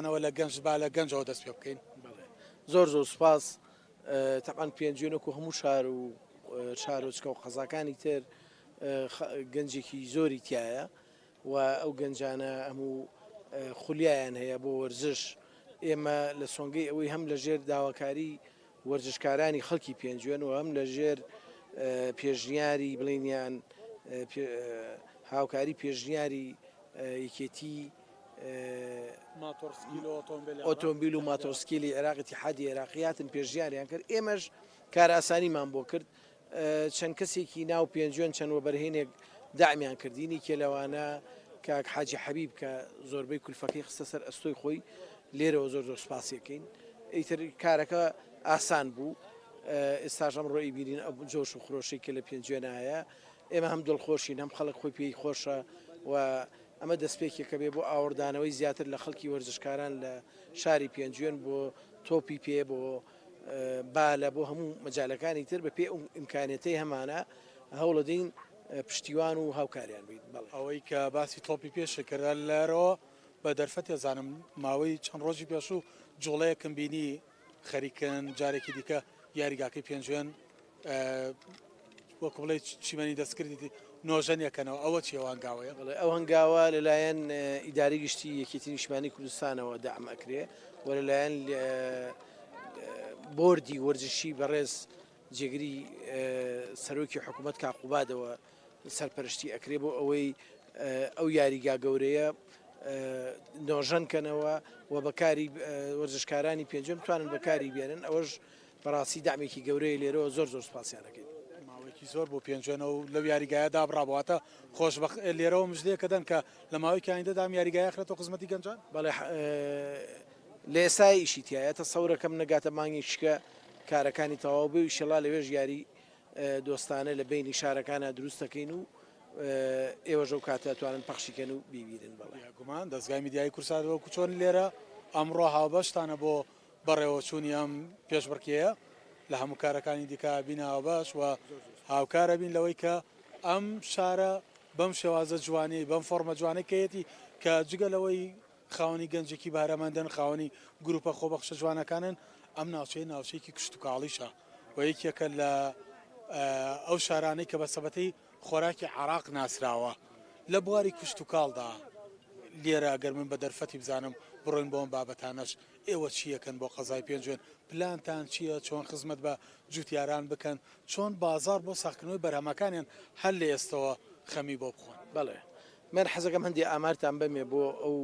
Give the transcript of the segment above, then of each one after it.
ولا گەنج با لە گەنجەوە دەست پێ بکەین. زۆر زۆر سوپاس. تەقان پێنجێنەوەکو هەموو شار و شارۆچکە و قەزاکانی تر گەنجێکی زۆری تایە و ئەو گەنجانە هەموو خولیایان هەیە بۆ وەرزش. ئێمە لە سۆنگەی ئەوەی هەم لە ژێر داواکاری وەرزشکارانی خەڵکی پێنجوێن و هەم لە ژێر پێشنیاری بڵێنیان هاوکاری پێشنیاری یەکێتی ئۆتۆمبیل و ماتۆسکیلی عێراق اتحادی عێراقیاتن پێشنیاریان کرد. ئێمەش کار ئاسانیمان بۆ کرد. چەند کەسێکی ناو پێنجوێن چەند وەبەرهێنێک دامیان کردینی کە لەوانە کاک حاجی حەبیب کە زۆربەی کولفەکەی خستە سەر ئەستۆی خۆی لێرەوە زۆر زۆر سپاسیەکەین. ئیتر کارەکە ئاسان بوو. ئێستاژ ئەم ڕۆی بینین ئەو جۆش و خرۆشی کە لە پێنجوێنە هەیە. ئێمە هەم دڵخۆشین هەم خەڵک خۆی پێی خۆشە و ئەمە دەستپێکێکە بێ بۆ ئاوردانەوەی زیاتر لە خەڵکی وەرزشکاران لە شاری پێنجوێن بۆ تۆپی پێ بۆ بالە بۆ هەموو مەجالەکانی تر بە پێ ئیمکانێتەی هەمانە هەوڵەدەین پشتیوان و هاوکاریان بیت. ئەوەی کە باسی تۆپی پێشکردە لەرەوە بە دەرفەت ێزانم ماوەی چەند ڕۆژی پێش و جوڵەیەکم بینی خەریکن جارێکی دیکە یاریگاکەی پێنجوێن وەکو بڵێ چیمەنی دەستکردی نۆژەنیەکەنەوە ئەوە چی هەنگاوەیە؟ ئەو هەنگاوە لەلایەن ئیداری گشتی یەکێتی نیشتمانی کوردستانەوە داعم ئەکرێ و لەلایەن بۆردی وەرزشی بەڕێز جێگری سەرۆکی حکوومەت کاقوبادەوە سەرپەرشتی ئەکرێ بۆ ئەوەی ئەو یاریگا گەورەیە نۆژەنکەنەوە و بەکاری وەرزشکارانی پێنجم توانن بەکاری بێنن. ئەوەش بەڕاستی دامێکی گەورەی لێرەوە زۆر زۆر سپاسیانەکەین. ماوەیەکی زۆر بۆ پێنجوێنە و لەو یاریگایەدا بڕابواتە خۆشبەخت لێرەوە مژدەیەکە دەن کە لە ماوەی کایندا یاریگای ئەخرێتەوە خزمەتی گەنجان. بەڵێ لە ئێسای ئیشی تایەتە سەورەکەم نەگاتە مانگێکشکە کارەکانی تەواو بێ و ئیشەڵا لەوێژ یاری دۆستانە لە بینی شارەکانە دروست دەکەین و ئێوە ژەو کاتە توانن پەخشیکەن و بیبیرن. بەڵێ گومان دەستگای میدیای کورسادەوەکو چۆن لێرە ئەمڕۆ هاوبەشتانە بۆ بەڕێوە چوونی ئەم پێشبڕکێیە لە هەموو کارەکانی دیکە بیناوە باش و هاوکارە بین لەوەی کە ئەم شارە بەم شێوازە جوانی بەم فۆرمە جوانەکەیەتی کە جگەلەوەی خاوەنی گەنجێکی بارەمەندن خاوەنی گروپە خۆبەخشە جوانەکانن ئەم ناوچەی ناوچەیەکی کشت و کاڵیشە و یەکێکە لە ئەو شارانەی کە بە سەبەتەی خۆراکی عێراق ناسراوە لە بواری کشت و کاڵدا لێرە ئەگەر من بە دەرفەتی بزانم بڕۆین بۆم بابەتانەش ئێوە چیەکەن بۆ قەزای پێنجوێن پلانتان چییە چۆن خزمەت بە جوتیاران بکەن چۆن بازار بۆ ساختنەوەی بەرهەمەکانیان هەر لە ئێستەوە خەمی بۆ بخۆن. بەڵێ من حەزەکەم هەندی ئامارتان بەمێ بۆ ئەو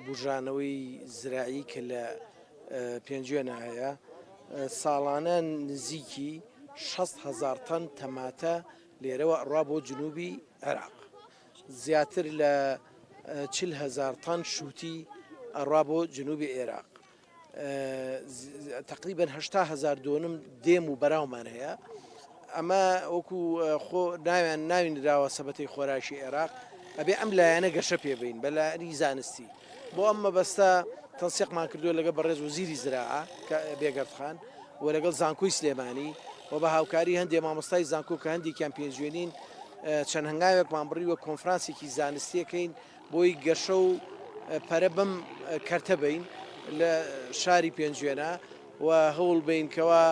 بژانەوەی زراعی کە لە پێنجوێنە هەیە. ساڵانە نزیکی 6,000 تەن تەماتە لێرەوە ئەڕوا بۆ جنوبی عێراق. زیاتر لە 40,000 تەن شووتی ئەڕوا بۆ جنوبی عێراق. تقریبا 80,000 دۆنم دێم و بەراومان هەیە. ئەمە وەکو خۆ ناوینراوە سەبەتەی خۆراشی عێراق ئەبێ ئەم لایەنە گەشە پێبین بە لایەنی زانستی. بۆ ئەم مەبەستە تەنسیقمان کردووە لەگە بەڕێز وەزیری زراعە بێگەردخان و لەگەڵ زانکۆی سلێمانی و بە هاوکاری هەندێک مامۆستای زانکۆ کە هەندێکیان پێنجوێنین چەند هەنگاوێکمان بڕیوە کۆنفرانسێکی زانستیەکەین بۆی گەشە و پەرە بەم کەرتە بین لە شاری پێنجوێنە و هەوڵ بینکەوە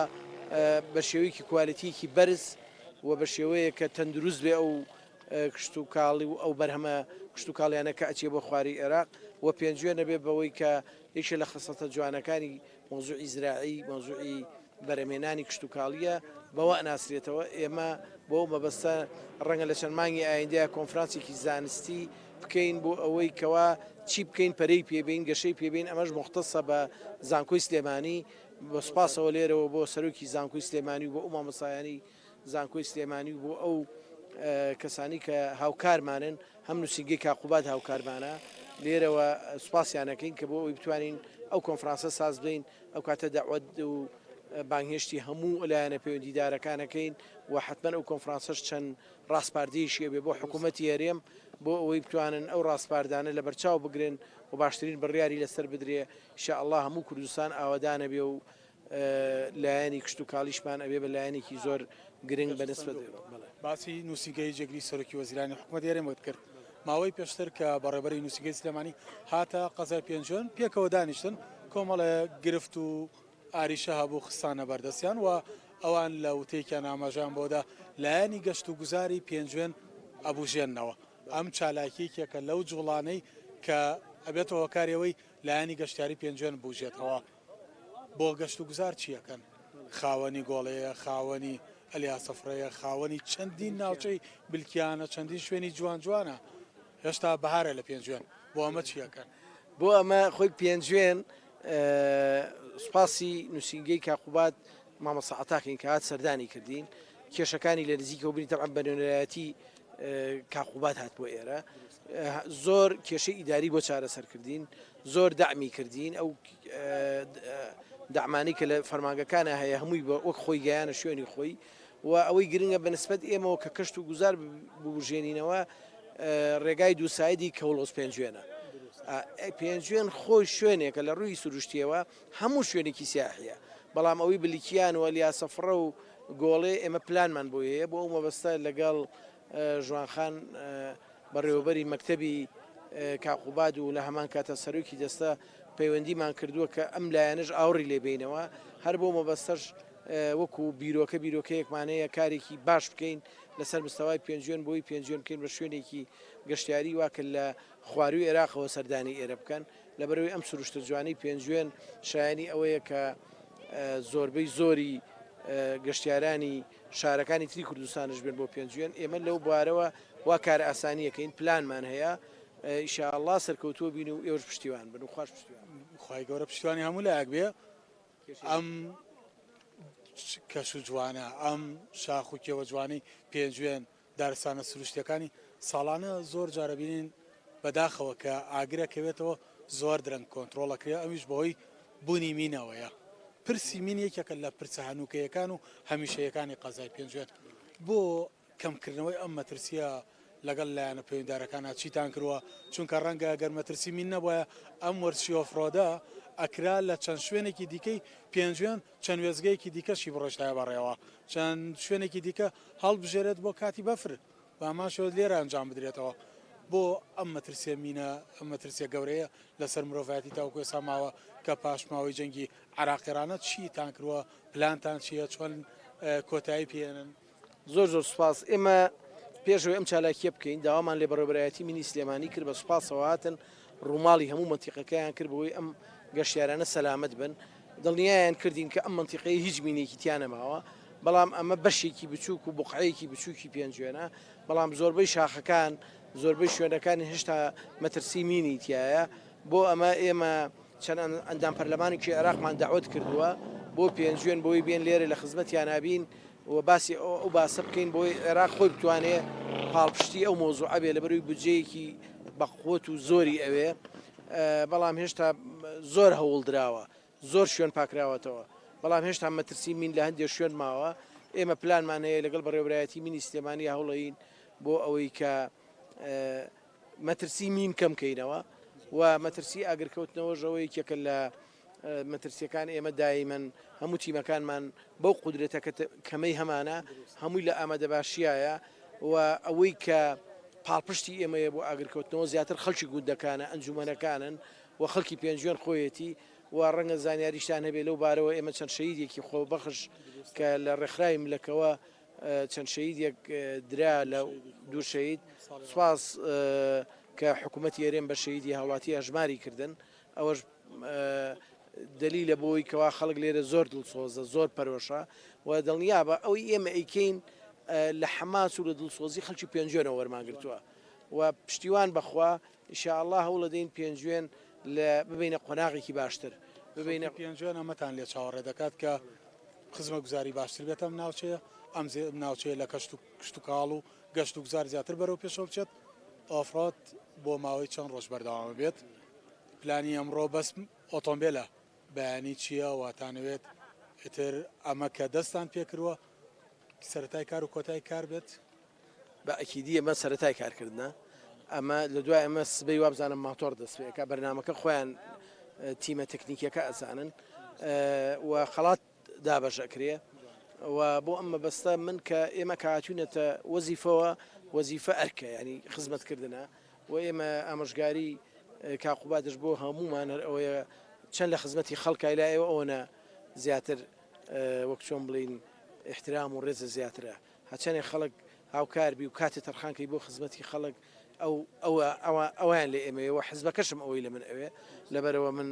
بە شێوەیەکی کوالیتیکی بەرز و بە شێوەیە کە تەندروست بێ ئەو کشت و کاڵی و ئەو بەرهەمە کشت و کاڵیانە کە ئەچێ بۆ خواری عێراق و پێنجوێنە بێ بەوەی کە یەکێک لە خەسەتە جوانەکانی مۆزوعی زراعی مۆزوعی بەرەمێنانی کشت و کاڵیە بەوە ئەناسرێتەوە. ئێمە بۆ مەبەستە ڕەنگە لە چەند مانگی ئایندەیە کۆنفرانسێکی زانستی بکەین بۆ ئەوەی کەوا چی بکەین پەرەی پێبین گەشەی پێبین. ئەمەش مختصە بە زانکۆی سلێمانی بۆ سپاسەوە لێرەوە بۆ سەرۆکی زانکۆی سلێمانی و بۆ ئەو مامۆستایانی زانکۆی سلێمانی و بۆ ئەو کەسانی کە هاوکارمانن هەم نووسینگەی کاقوباد هاوکارمانە لێرەوە سوپاسیانەکەین کە بۆ ئەوی بتوانین ئەو کۆنفرانسە ساز بدەین ئەو کاتە داوەت و بانگهێشتی هەموو لایەنە پەیوەندیدارەکانەکەین و حتمما ئەو کۆنفرانسەش چەند ڕاستپاردەیەشیە بێ بۆ حکوومەتی هەرێم بۆ ئەوەی بتوانن ئەو ڕاستپاردانە لە بەرچاو بگرن و باشترین بڕیاری لەسەر بدرێ. ئینشاءالله هەموو کوردستان ئاوادانە بێ و لایەنی کشت و کاڵیشمان ئەبێ بە لایەنێکی زۆر گرنگ بەدەست بدرێت. باسی نووسینگەی جێگری سەرۆکی وەزیرانی حکوومەت هەرێمت کرد ماوەی پێشتر کە بەڕێبەری نووسینگەی سلێمانی هاتە قەزای پێنجۆن پێکەوە دانیشتن کۆمەڵە گرفت و ئاریشە هەبوو خستانە بەردەستیان و ئەوان لە وتەیەکیان ئاماژان بۆدا لایەنی گەشت و گوزاری پێنجوێن ئەبوژێننەوە ئەم چالاکیێکە لەو جوڵانەی کە ئەبێتەوە هۆکارەوەی لایەنی گەشتیاری پێنجوێن بوژێتەوە بۆ گەشت و گوزار چیەکەن خاوەنی گۆڵەیە خاوەنی ئەلیا سەفرەیە خاوەنی چەندین ناوچەی بلکیانە چەندین شوێنی جوان جوانە هێشتا بەهارە لە پێنجوێن بۆ ئەمە چیەکەن بۆ ئەمە خۆی پێنجوێن سوپاسی نووسینگەی کاقوبات مامەستا عتاقین کە هات سەردانی کردین کێشەکانی لە نزیکەوە بنی تەعەم بە نوێنەرایەتی کاقوبات هات بۆ ئێرە زۆر کێشەی ئیداری بۆ چارەسەرکردین زۆر داعمی کردین ئەو دامانی کە لە فەرمانگەکانە هەیە هەمووی بە وەک خۆی گەیانە شوێنی خۆی و ئەوەی گرنگە بەنسبەت ئێمەوە کە کەشت و گوزار بژێنینەوە ڕێگای دووسایدی کەوڵۆس پێنجوێنە پێنجوێن خۆی شوێنێکە لە ڕووی سروشتیەوە هەموو شوێنێکی سیاحیە بەڵام ئەوەی بلیکیان و لیاسەفرە و گۆڵێ ئێمە پلانمان بۆ هەیە بۆ ئەو مەبەستە لەگەڵ ژوانخان بەڕێوەبەری مەکتەبی کاقوباد و لە هەمان کاتە سەرۆکی دەستە پەیوەندیمان کردووە کە ئەم لایەنش ئاوڕی لێبینەوە هەر بۆ مەبەستەش وەکو بیرۆکەیەکمانەیە کارێکی باش بکەین لەسەر مستەوای پێنجوێن بۆی پێنجوێن بکەین بە شوێنێکی گەشتیاری واکە لە خواروی عێراقەوە سەردانی ئێرە بکەن لەبەرەوەی ئەم سروشتە جوانی پێنجوێن شایانی ئەوەیە کە زۆربەی زۆری گەشتیارانی شارەکانی تری کوردستانش بێن بۆ پێنجوێن ئێمە لەو بوارەوە وا کارە ئاسانیەکەین پلانمان هەیە ئینشاءالله سەرکەوتووە بین و ئێوەش پشتیوان بن و خوش پشتیوان خی گەورە پشتیوانی هەموو لایەک بێ ئەم کەش و جوانە ئەم شاخ و کێوە جوانی پێنجوێن دارستانە سروشتەکانی ساڵانە زۆر جارەبینین بەداخەوە کە ئاگرەکەوێتەوە زۆر درەنگ کۆنتترۆلەکرێ ئەویش بەهۆی بوونی مینەوەیە پرسی مین یەکێکە لە پرسە هەنووکەیەکان و هەمیشەیەکانی قەزای پێنجوێن بۆ کەمکردنەوەی ئەم مەترسیە لەگەڵ لایەنە پەیوەنددارەکانە چیتان کردووە چونکە ڕەنگە گەر مەترسی مین نەبووە ئەم وەرچی ئۆفرۆدا ئەکرا لە چەند شوێنێکی دیکەی پێنجوێن چەند وێزگەیەکی دیکەشی بڕۆشتایە بەڕێوە چەند شوێنێکی دیکە هەڵبژێرێت بۆ کاتی بەفر باماشەوە لێرە ئەنجام بدرێتەوە بۆ ئەم مەترسیە مینە ئەم مەترسیە گەورەیە لەسەر مرۆڤایەتی تاوکوێ ساماوە کە پاشماوەی جەنگی عراقیرانە چیتان کردووە پلانتان چییە چۆن کۆتایی پێێنن زۆر زۆر سوپاس ئێمە پێشەوەی ئەم چالاکیە بکەین داوامان لێ بەڕێوەبەرایەتی مینی سلێمانی کرد بە سوپاسەوە هاتن ڕووماڵی هەموو منتیقەکەیان کرد بۆی ئەم گەشتیارانە سەلامت بن دڵنیایان کردین کە ئەم منتیقەیە هیچ مینێکی تیانەماوە بەڵام ئەمە بەشێکی بچووک و بقعەیەکی بچووکی پێنجوێنە بەڵام زۆربەی شاخەکان زۆربەی شوێنەکانی هێشتا مەترسی مینی تایە بۆ ئەمە ئێمە چەند ئەندام پەرلەمانێکی عێراقمان داوت کردووە بۆ پێنجوێن بۆی بێن لێرە لە خزمەتیان نابین و باسی ئەو باسە بکەین بۆی عێراق خۆی بتوانێت پاڵپشتی ئەو مۆزوعە بێ لەبەروی بودجەیەکی بەقوت و زۆری ئەوێ بەڵام هێشتا زۆر هەوڵدراوە زۆر شوێن پاکراوەتەوە بەڵام هێشتا مەترسی مین لە هەندێک شوێن ماوە ئێمە پلانمان هەیە لەگەڵ بەڕێوەبەرایەتی مینی سلێمانی هەوڵەین بۆ ئەوەی کە مەترسی مین کەم کەینەوە و مەترسی ئاگرکەوتنەوە ژەوەیەکێکە لە مەترسیەکان ئێمە دایمەن هەموو تیمەکانمان بەو قودرەتەکە کەمەی هەمانە هەمووی لە ئامادەباشیایە و ئەوەی کە پاڵپشتی ئێمەیە بۆ ئاگرکەوتنەوە زیاتر خەڵکی گوندەکانە ئەنجومەنەکانن و خەڵکی پێنجوێن خۆیەتی و ڕەنگە زانیاریشتان هەبێ لەو بارەوە ئێمە چەند شەیدێکی خۆبەخش کە لە ڕێکخراوی ملەکەوە چەند شەیدێک درا لە دوو شەید سوپاس کە حکوومەتی ئێرێن بە شەیدی هاوڵاتی هەژماری کردن ئەوەش دلیلە بۆی کەوا خەڵک لێرە زۆر دڵسۆزە زۆر پەرۆشە و دڵنیابە ئەوەی ئێمە ئەیکەین لە حەماس و لە دڵسۆزی خەڵکی پێنجوێنەوە وەرماگرتووە و پشتیوان بەخوا ئینشاءالله هەوڵە دەین پێنجوێن لە ببینە قۆناغێکی باشتر ببینە پێنجوێن ئەمەتان لێ چاوەڕێ دەکات کە خزمە گوزاری باشتر بێت ئەم ناوچەیە ئەم ناوچەیە لە کەشت و کاڵ و گەشت و گوزار زیاتر بەرەو پێشەوە بچێت ئۆفرۆت بۆ ماوەی چەند ڕۆژ بەردەوام بێت پلانی ئەمڕۆ بەس ئۆتۆمبیلە بەیانی چییە واتانەوێت ئتر ئەمە کە دەستان پێکردووە سەرەتای کار و کۆتای کار بێت بە ئەکیدی ئەمە سەرەتای کارکردنە ئەمە لە دوای ئەمە سبەی وابزانم ماتۆر دەستپێکە بەرنامەکە خۆیان تیمە تەکنیکیەکە ئەزانن و خەڵات دابەشەکرێ و بۆ ئەمە بەستە من کە ئێمە کاتوونەتە وەزیفەوە وەزیفە ئەرکە ینی خزمەتکردنە و ئێمە ئامۆژگاری کاقوبادش بۆ هەمومان هەر ئەوەیە چەند لە خزمەتی خەڵکای لای ئێوە ئەوەنە زیاتر وەک چۆن بڵین احترام و ڕێزە زیاترە هەچەنێ خەڵک هاوکاربی و کاتێ تەرخانکەی بۆ خزمەتی خەڵک ئەویان لێ ئێمەوە حزبەکەشم ئەوەی لە من ئەوێ لەبەرەوە من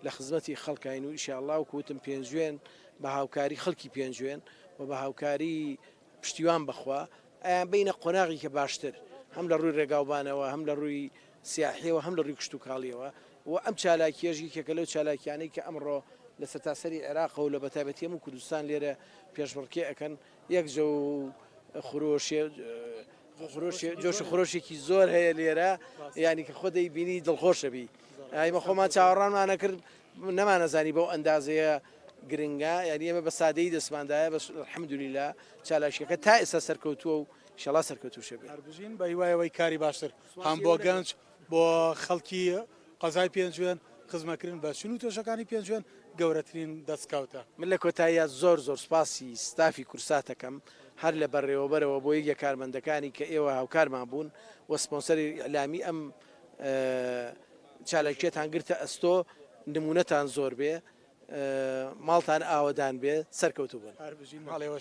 لە خزمەتی خەڵکاین و ئیشاءالله و کوتم پێنجوێن بە هاوکاری خەڵکی پێنجوێن و بە هاوکاری پشتیوان بخوا ئەیان بینە قۆناغی کە باشتر هەم لە ڕووی ڕێگاوبانەوە هەم لە ڕووی سیاحیەوە هەم لە ڕووی کشت و کاڵیەوە و ئەم چالاکیێژی کێکە لەو چالاکیانەی کە ئەمڕۆ لە سەرتاسەری عێراق و لە بەتایبەتی هەموو کوردستان لێرە پێشبڕکێ ئەەکەن یەک جە و جۆش خۆشێکی زۆر هەیە لێرە ینی کە خۆ دەیبینی دڵخۆشەبی ئایمە خۆمان چاوەڕانمانە کرد نەمانەزانی بەو ئەندازەیە گرنگە یعنی ئێمە بە سادەی دەسماندایە بەس الحەمدولیلا چالاشیەکە تا ئێستا سەرکەوتووە و ئینشەڵا سەرکەوتوو شەبێ هەربژین بە هیوایەوەی کاری باشتر هەم بۆ گەنج بۆ خەڵکی قەزای پێنجوێن خزمەکردن بە چون و تۆشەکانی پێنجوێن گەورەترین دەستکەوتە من لە کۆتاییە زۆر سوپاسی ستافی کورساتەکەم هەر لە بەڕێوەبەرەوە بۆ یەکە کارمەندەکانی کە ئێوە هاوکارمان بوون و سپۆنسەری ئەلامی ئەم چالاکیێتان گرتە ئەستۆ نمونەتان زۆر بێ ماڵتان ئاوەدان بێ سەرکەوتوو بوون. هەربژین ماڵێوە